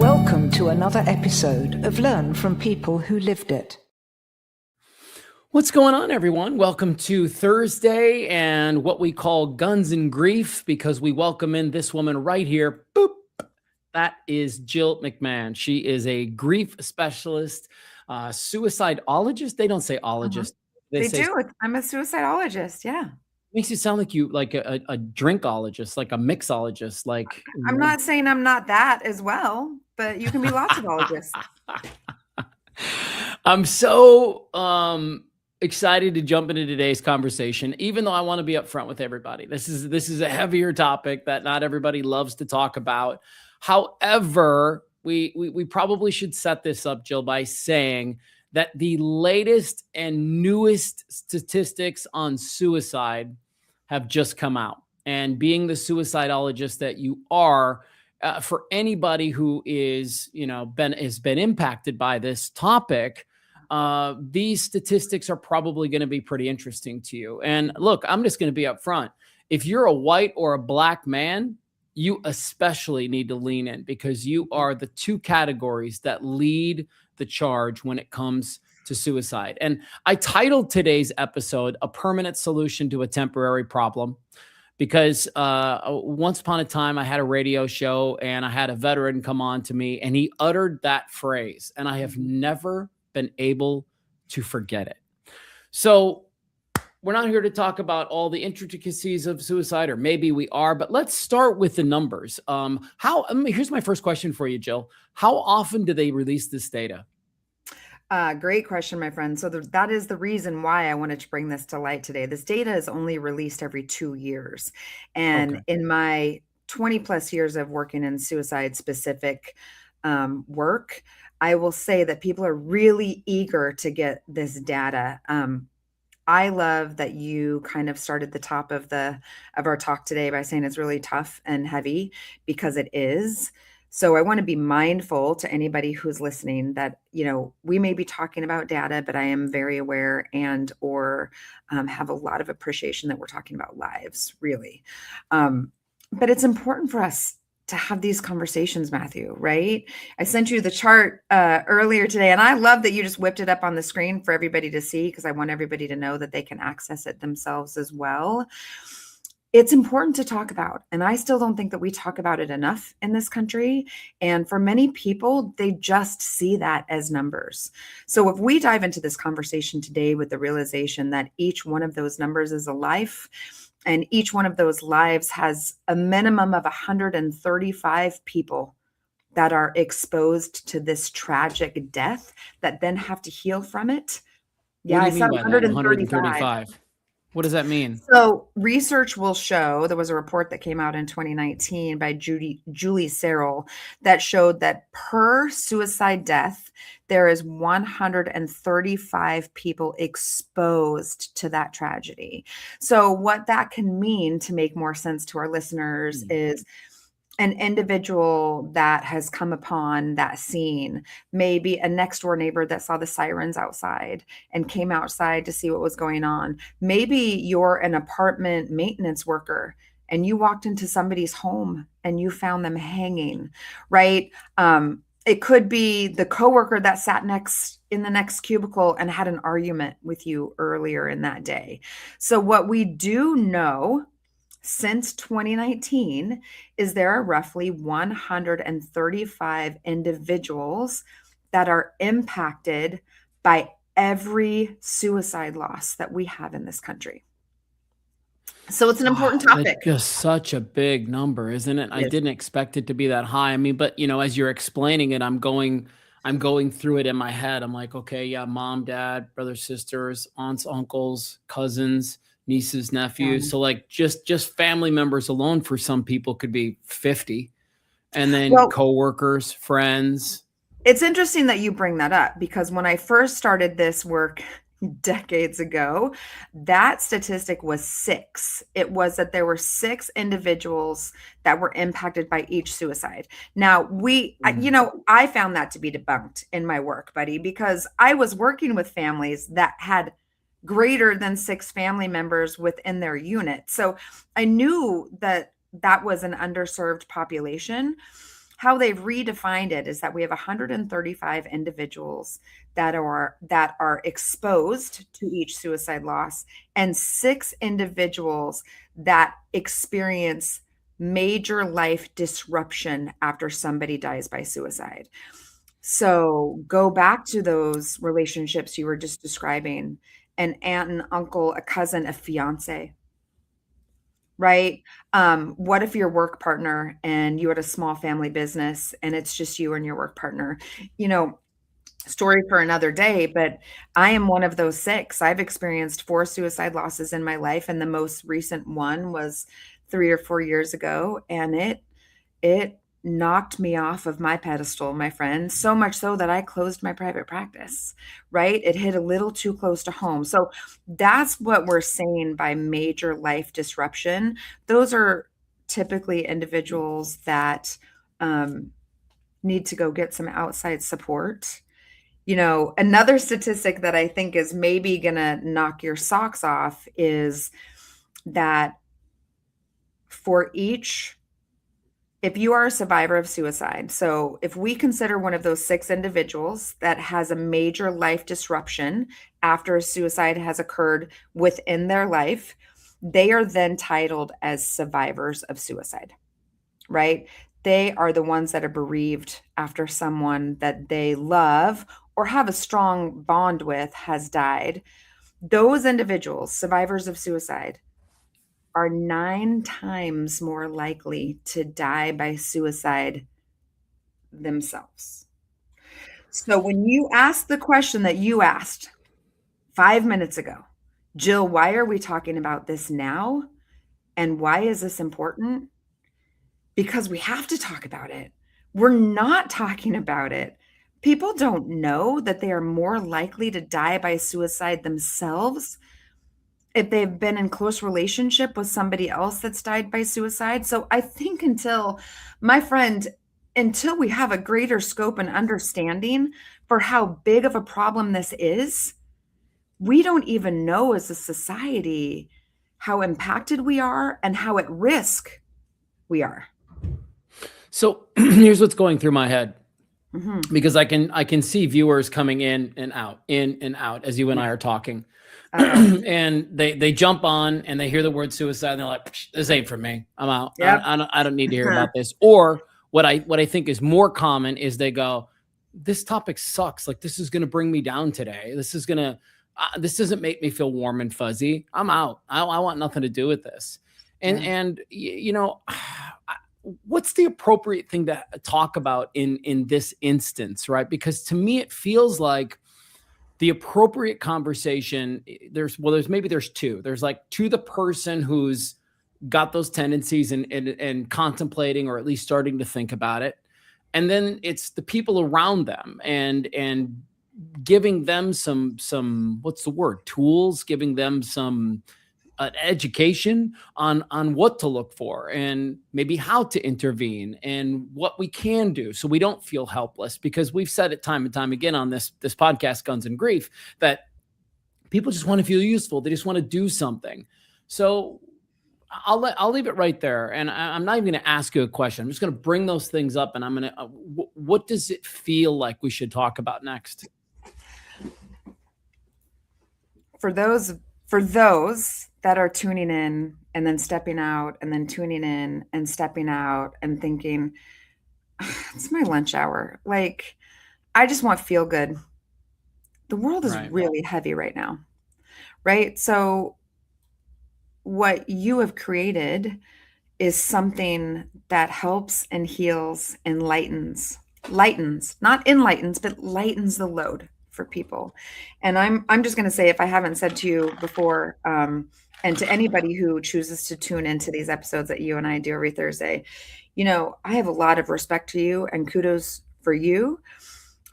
Welcome to another episode of Learn from People Who Lived It. What's going on, everyone? Welcome to Thursday and what we call Guns and Grief, because we welcome in this woman right here. Boop. That is Jill McMahon. She is a grief specialist, suicidologist. They don't say ologist. They do. I'm a suicidologist. Yeah. Makes you sound like you like a drinkologist, like a mixologist. Like I'm not saying I'm not that as well, but you can be lots of ologists. I'm so excited to jump into today's conversation, even though I want to be upfront with everybody. This is a heavier topic that not everybody loves to talk about. However, we probably should set this up, Jill, by saying that the latest and newest statistics on suicide have just come out. And being the suicidologist that you are, for anybody who is, has been impacted by this topic, these statistics are probably going to be pretty interesting to you. And look, I'm just going to be upfront. If you're a white or a black man, you especially need to lean in, because you are the two categories that lead the charge when it comes to suicide. And I titled today's episode "A Permanent Solution to a Temporary Problem," because once upon a time I had a radio show and I had a veteran come on to me and he uttered that phrase, and I have never been able to forget it. So we're not here to talk about all the intricacies of suicide, or maybe we are, but let's start with the numbers. Here's my first question for you, Jill. How often do they release this data? Great question, my friend. So that is the reason why I wanted to bring this to light today. This data is only released every 2 years. And in my 20 plus years of working in suicide specific work, I will say that people are really eager to get this data. I love that you kind of started the top of our talk today by saying it's really tough and heavy, because it is. So I want to be mindful to anybody who's listening that, we may be talking about data, but I am very aware or have a lot of appreciation that we're talking about lives, really. But it's important for us to have these conversations, Matthew, right? I sent you the chart earlier today, and I love that you just whipped it up on the screen for everybody to see, because I want everybody to know that they can access it themselves as well. It's important to talk about, and I still don't think that we talk about it enough in this country. And for many people, they just see that as numbers. So if we dive into this conversation today with the realization that each one of those numbers is a life, and each one of those lives has a minimum of 135 people that are exposed to this tragic death that then have to heal from it. Yeah, I said 135. What does that mean? So research will show, there was a report that came out in 2019 by Julie Searle that showed that per suicide death, there is 135 people exposed to that tragedy. So what that can mean, to make more sense to our listeners, is an individual that has come upon that scene, maybe a next door neighbor that saw the sirens outside and came outside to see what was going on. Maybe you're an apartment maintenance worker and you walked into somebody's home and you found them hanging, right? It could be the coworker that sat in the next cubicle and had an argument with you earlier in that day. So what we do know since 2019 is there are roughly 135 individuals that are impacted by every suicide loss that we have in this country. So it's an important topic. It's just such a big number, isn't it? I didn't expect it to be that high. I mean, but as you're explaining it, I'm going through it in my head. I'm like, okay, yeah, mom, dad, brothers, sisters, aunts, uncles, cousins, nieces, nephews. So like just family members alone for some people could be 50. And then coworkers, friends. It's interesting that you bring that up, because when I first started this work decades ago, that statistic was 6. It was that there were 6 individuals that were impacted by each suicide. Now I found that to be debunked in my work, buddy, because I was working with families that had greater than 6 family members within their unit. So I knew that was an underserved population. how they've redefined it is that we have 135 individuals that are exposed to each suicide loss, and 6 individuals that experience major life disruption after somebody dies by suicide. So go back to those relationships you were just describing: an aunt and uncle, a cousin, a fiance, right? What if your work partner and you had a small family business and it's just you and your work partner? You know, story for another day, but I am one of those 6. I've experienced 4 suicide losses in my life, and the most recent one was 3 or 4 years ago, and it knocked me off of my pedestal, my friend, so much so that I closed my private practice, right? It hit a little too close to home. So that's what we're saying by major life disruption. Those are typically individuals that need to go get some outside support. You know, another statistic that I think is maybe going to knock your socks off is that for each, if you are a survivor of suicide, so if we consider one of those 6 individuals that has a major life disruption after a suicide has occurred within their life, they are then titled as survivors of suicide, right? They are the ones that are bereaved after someone that they love or have a strong bond with has died. Those individuals, survivors of suicide, are 9 times more likely to die by suicide themselves. So when you ask the question that you asked 5 minutes ago, Jill, why are we talking about this now? And why is this important? Because we have to talk about it. We're not talking about it. People don't know that they are more likely to die by suicide themselves if they've been in close relationship with somebody else that's died by suicide. So I think my friend, until we have a greater scope and understanding for how big of a problem this is, we don't even know as a society how impacted we are and how at risk we are. So here's what's going through my head. Because I can see viewers coming in and out as you and I are talking. And they jump on and they hear the word suicide and they're like, this ain't for me. I'm out. Yep. I don't need to hear about this. Or what I think is more common is they go, this topic sucks. Like, this is going to bring me down today. This doesn't make me feel warm and fuzzy. I'm out. I want nothing to do with this. And you know, what's the appropriate thing to talk about in this instance, right? Because to me, it feels like the appropriate conversation, there's 2. There's like to the person who's got those tendencies and contemplating, or at least starting to think about it. And then it's the people around them and giving them some what's the word? Tools, giving them some education on what to look for and maybe how to intervene and what we can do so we don't feel helpless. Because we've said it time and time again on this podcast, Guns and Grief, that people just want to feel useful. They just want to do something. So I'll leave it right there. And I'm not even going to ask you a question. I'm just going to bring those things up, and I'm going to, what does it feel like we should talk about next? For those that are tuning in and then stepping out and then tuning in and stepping out and thinking, it's my lunch hour. Like, I just want feel good. The world is really heavy right now, right? So what you have created is something that helps and heals and lightens, not enlightens, but lightens the load for people. And I'm just going to say, if I haven't said to you before, and to anybody who chooses to tune into these episodes that you and I do every Thursday, you know, I have a lot of respect to you and kudos for you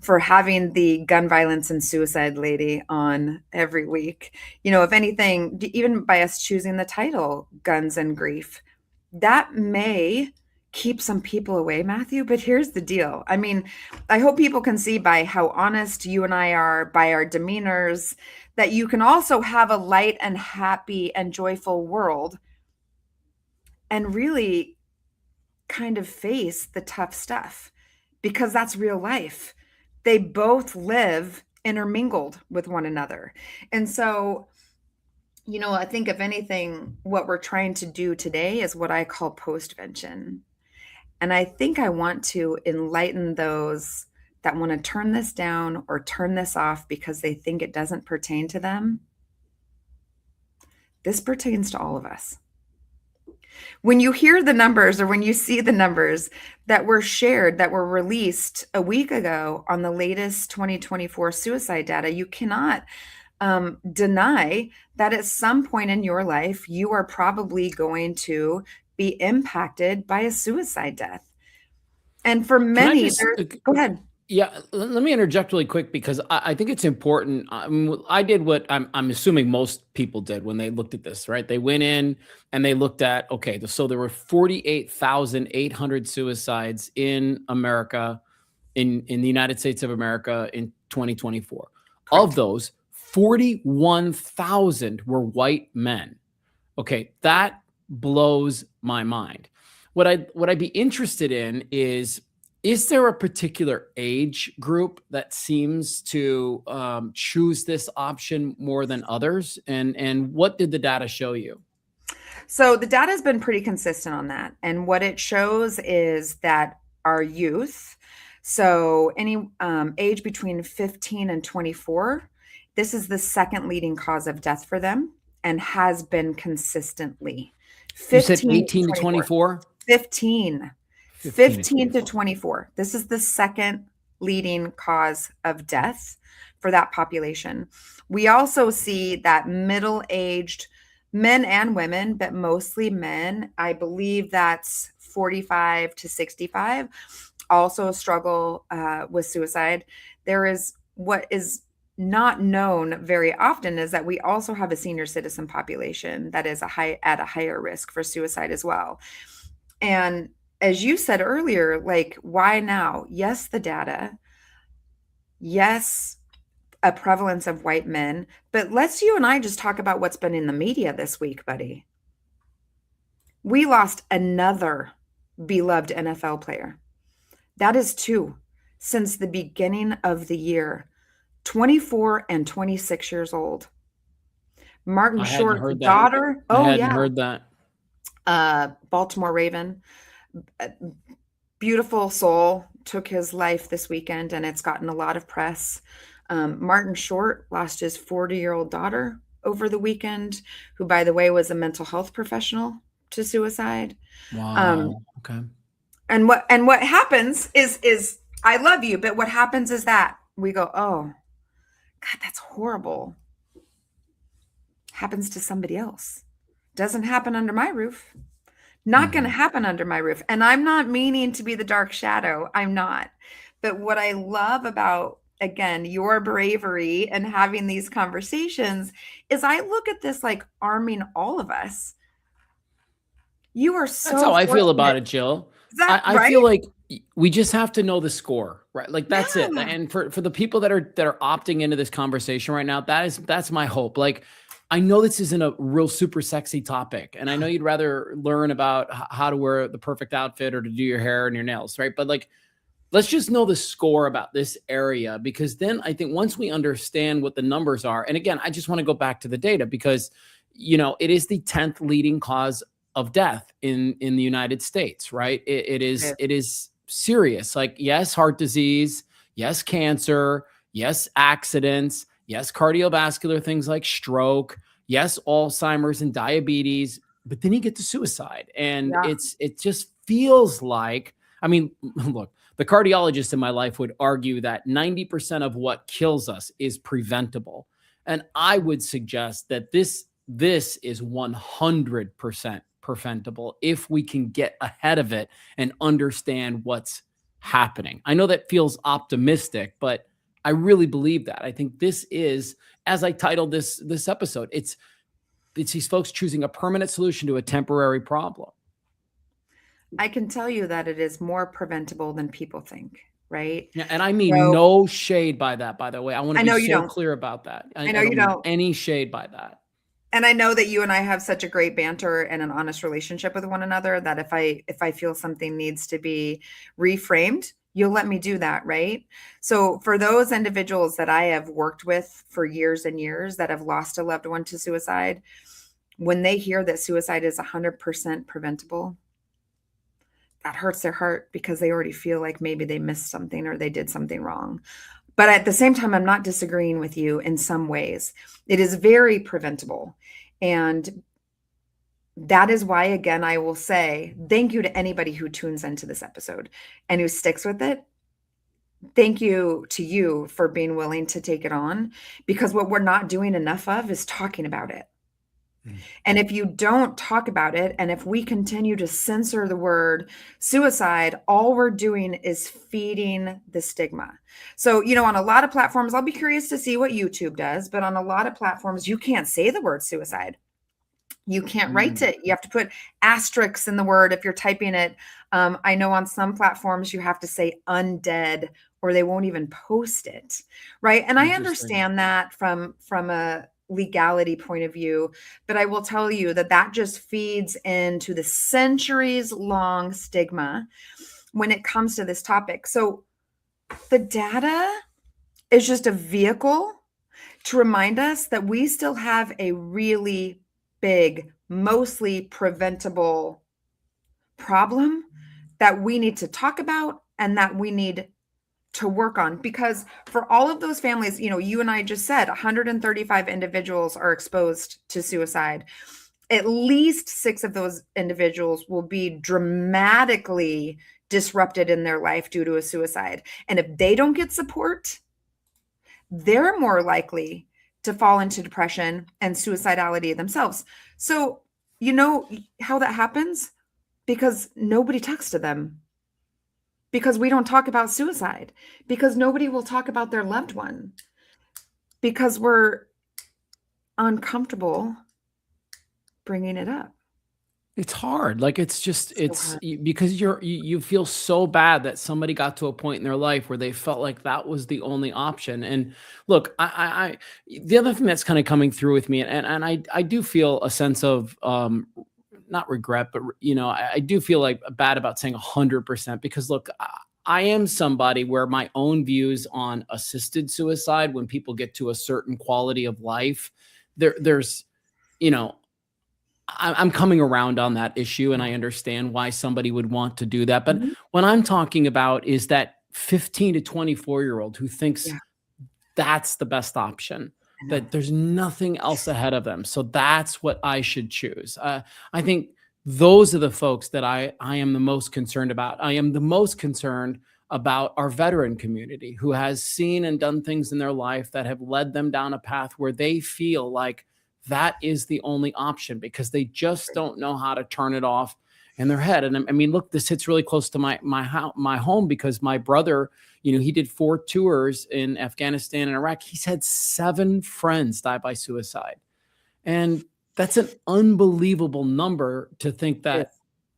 for having the gun violence and suicide lady on every week. You know, if anything, even by us choosing the title, Guns and Grief, that may keep some people away, Matthew. But here's the deal. I mean, I hope people can see by how honest you and I are, by our demeanors, that you can also have a light and happy and joyful world and really kind of face the tough stuff because that's real life. They both live intermingled with one another. And so, I think if anything, what we're trying to do today is what I call postvention. And I think I want to enlighten those that want to turn this down or turn this off because they think it doesn't pertain to them. This pertains to all of us. When you hear the numbers or when you see the numbers that were shared, that were released a week ago on the latest 2024 suicide data, you cannot deny that at some point in your life, you are probably going to be impacted by a suicide death. And for many, go ahead. Yeah, let me interject really quick because I think it's important. I did what I'm assuming most people did when they looked at this, right? They went in and they looked at, okay, so there were 48,800 suicides in America, in the United States of America in 2024. Correct. Of those, 41,000 were white men. Okay, that blows my mind. What I'd be interested in is there a particular age group that seems to choose this option more than others? And what did the data show you? So the data has been pretty consistent on that. And what it shows is that our youth, so any age between 15 and 24, this is the second leading cause of death for them and has been consistently. You said 18 to 24? 15 to 24. This is the second leading cause of death for that population. We also see that middle-aged men and women, but mostly men, I believe that's 45 to 65, also struggle with suicide. There is what is not known very often is that we also have a senior citizen population that is at a higher risk for suicide as well. And as you said earlier, like, why now? Yes, the data. Yes, a prevalence of white men. But let's you and I just talk about what's been in the media this week, buddy. We lost another beloved NFL player. That is 2 since the beginning of the year. 24 and 26 years old. Martin Short's daughter. I hadn't heard that. Baltimore Raven. Beautiful soul took his life this weekend, and it's gotten a lot of press. Martin Short lost his 40-year-old daughter over the weekend, who, by the way, was a mental health professional, to suicide. Wow. Okay. And what happens is I love you, but what happens is that we go, oh, God, that's horrible. Happens to somebody else. Doesn't happen under my roof. Not going to happen under my roof. And I'm not meaning to be the dark shadow. I'm not. But what I love about, again, your bravery and having these conversations is I look at this like arming all of us. You are so That's how I feel about it, Jill. I feel like we just have to know the score, right? Like that's it. And for the people that are opting into this conversation right now, that's my hope. Like, I know this isn't a real super sexy topic, and I know you'd rather learn about how to wear the perfect outfit or to do your hair and your nails, right? But like, let's just know the score about this area, because then I think once we understand what the numbers are, and again, I just want to go back to the data because, it is the 10th leading cause of death in the United States, right? It is serious. Like, yes, heart disease, yes, cancer, yes, accidents, yes, cardiovascular things like stroke, yes, Alzheimer's and diabetes, but then you get to suicide. And it just feels like, I mean, look, the cardiologist in my life would argue that 90% of what kills us is preventable. And I would suggest that this is 100% preventable if we can get ahead of it and understand what's happening. I know that feels optimistic, but I really believe that. I think this is, as I titled this episode, it's these folks choosing a permanent solution to a temporary problem. I can tell you that it is more preventable than people think, right? Yeah, and I mean no shade by that, by the way. I want to be so clear about that. I know you don't. Any shade by that. And I know that you and I have such a great banter and an honest relationship with one another that if I feel something needs to be reframed, you'll let me do that, right? So for those individuals that I have worked with for years and years that have lost a loved one to suicide, when they hear that suicide is 100% preventable, that hurts their heart because they already feel like maybe they missed something or they did something wrong. But at the same time, I'm not disagreeing with you in some ways. It is very preventable. And that is why, again, I will say thank you to anybody who tunes into this episode and who sticks with it. Thank you to you for being willing to take it on, because what we're not doing enough of is talking about it. And if you don't talk about it, and if we continue to censor the word suicide, all we're doing is feeding the stigma. So, on a lot of platforms, I'll be curious to see what YouTube does, but on a lot of platforms, you can't say the word suicide. You can't write it. You have to put asterisks in the word if you're typing it. I know on some platforms you have to say undead, or they won't even post it, right? And I understand that from a legality point of view, but I will tell you that just feeds into the centuries long stigma when it comes to this topic. So the data is just a vehicle to remind us that we still have a really big, mostly preventable problem that we need to talk about and that we need to work on. Because for all of those families, you and I just said 135 individuals are exposed to suicide. At least 6 of those individuals will be dramatically disrupted in their life due to a suicide. And if they don't get support, they're more likely to fall into depression and suicidality themselves. So, you know how that happens? Because nobody talks to them. Because we don't talk about suicide. Because nobody will talk about their loved one. Because we're uncomfortable bringing it up. It's hard. Like because you feel so bad that somebody got to a point in their life where they felt like that was the only option. And look, I the other thing that's kind of coming through with me, and I do feel a sense of not regret, but I do feel like bad about saying 100%, because look, I am somebody where my own views on assisted suicide, when people get to a certain quality of life, there's I'm coming around on that issue, and I understand why somebody would want to do that. But what I'm talking about is that 15 to 24-year-old who thinks that's the best option, that there's nothing else ahead of them. So that's what I should choose. I think those are the folks that I am the most concerned about. I am the most concerned about our veteran community, who has seen and done things in their life that have led them down a path where they feel like that is the only option, because they just don't know how to turn it off in their head. And I mean, look, this hits really close to my home, because my brother, he did 4 tours in Afghanistan and Iraq. He's had 7 friends die by suicide. And that's an unbelievable number to think that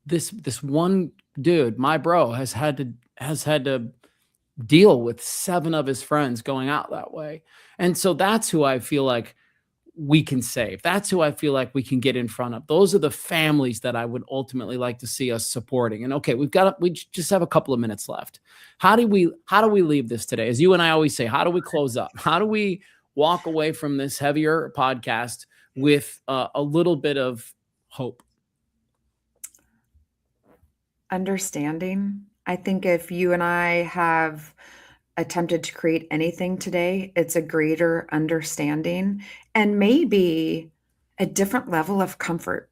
this one dude, my bro, has had to deal with 7 of his friends going out that way. And so that's who I feel like we can save. That's who I feel like we can get in front of. Those are the families that I would ultimately like to see us supporting. And okay, we just have a couple of minutes left. How do we leave this today? As you and I always say, how do we close up? How do we walk away from this heavier podcast with a little bit of hope? Understanding. I think if you and I have attempted to create anything today, it's a greater understanding and maybe a different level of comfort,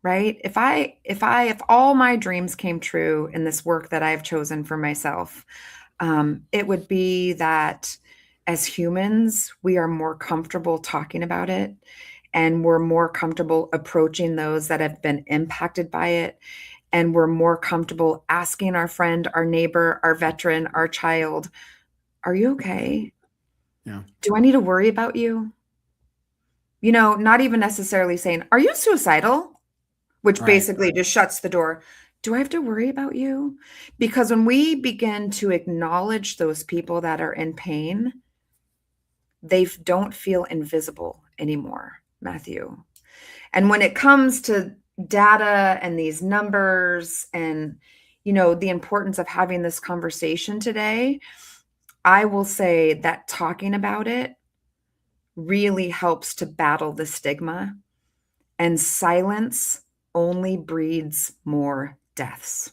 right? If all my dreams came true in this work that I've chosen for myself, it would be that as humans, we are more comfortable talking about it, and we're more comfortable approaching those that have been impacted by it. And we're more comfortable asking our friend, our neighbor, our veteran, our child, are you okay? Yeah. Do I need to worry about you? Not even necessarily saying, are you suicidal? Which basically just shuts the door. Do I have to worry about you? Because when we begin to acknowledge those people that are in pain, they don't feel invisible anymore. Matthew. And when it comes to data and these numbers and, the importance of having this conversation today, I will say that talking about it really helps to battle the stigma, and silence only breeds more deaths.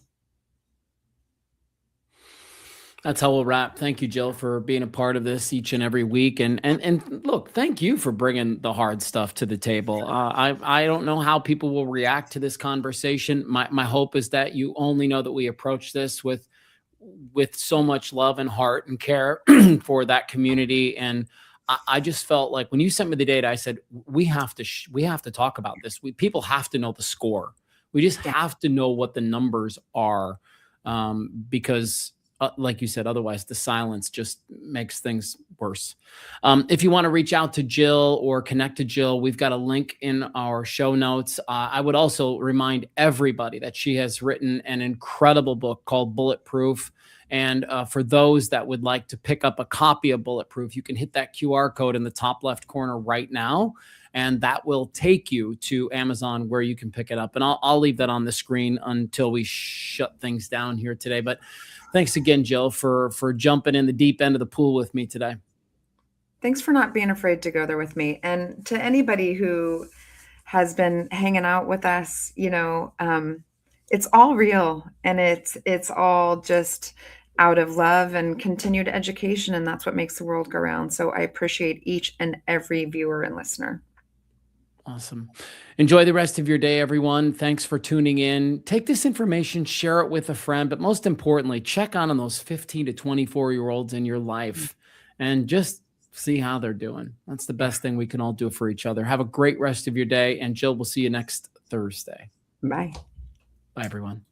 That's how we'll wrap. Thank you, Jill, for being a part of this each and every week. And look, thank you for bringing the hard stuff to the table. I don't know how people will react to this conversation. My hope is that you only know that we approach this with so much love and heart and care for that community. And I just felt like when you sent me the data, I said we have to talk about this. People have to know the score. We just have to know what the numbers are, because. Like you said, otherwise the silence just makes things worse. If you want to reach out to Jill or connect to Jill, we've got a link in our show notes. I would also remind everybody that she has written an incredible book called Bulletproof. And for those that would like to pick up a copy of Bulletproof, you can hit that QR code in the top left corner right now, and that will take you to Amazon where you can pick it up. And I'll leave that on the screen until we shut things down here today. But thanks again, Jill, for jumping in the deep end of the pool with me today. Thanks for not being afraid to go there with me. And to anybody who has been hanging out with us, it's all real, and it's all just out of love and continued education. And that's what makes the world go round. So I appreciate each and every viewer and listener. Awesome. Enjoy the rest of your day, everyone. Thanks for tuning in. Take this information, share it with a friend, but most importantly, check on those 15 to 24-year-olds in your life and just see how they're doing. That's the best thing we can all do for each other. Have a great rest of your day. And Jill, we'll see you next Thursday. Bye. Bye, everyone.